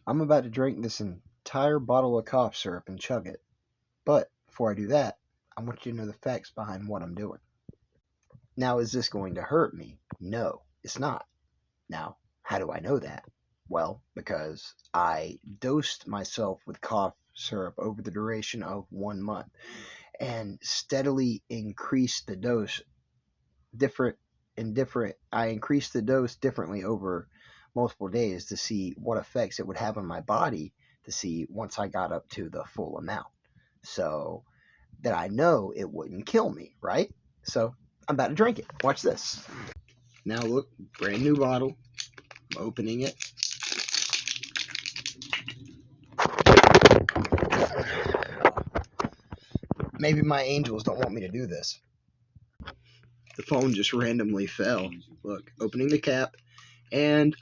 I'm about to drink this entire bottle of cough syrup and chug it. But before I do that, I want you to know the facts behind what I'm doing. Now, is this going to hurt me? No, it's not. Now, how do I know that? Well, because I dosed myself with cough syrup over the duration of 1 month and steadily increased the dose I increased the dose differently over multiple days to see what effects it would have on my body to see once I got up to the full amount. So that I know it wouldn't kill me, right? So I'm about to drink it. Watch this. Now look, brand new bottle. I'm opening it. Maybe my angels don't want me to do this. The phone just randomly fell. Look, opening the cap, and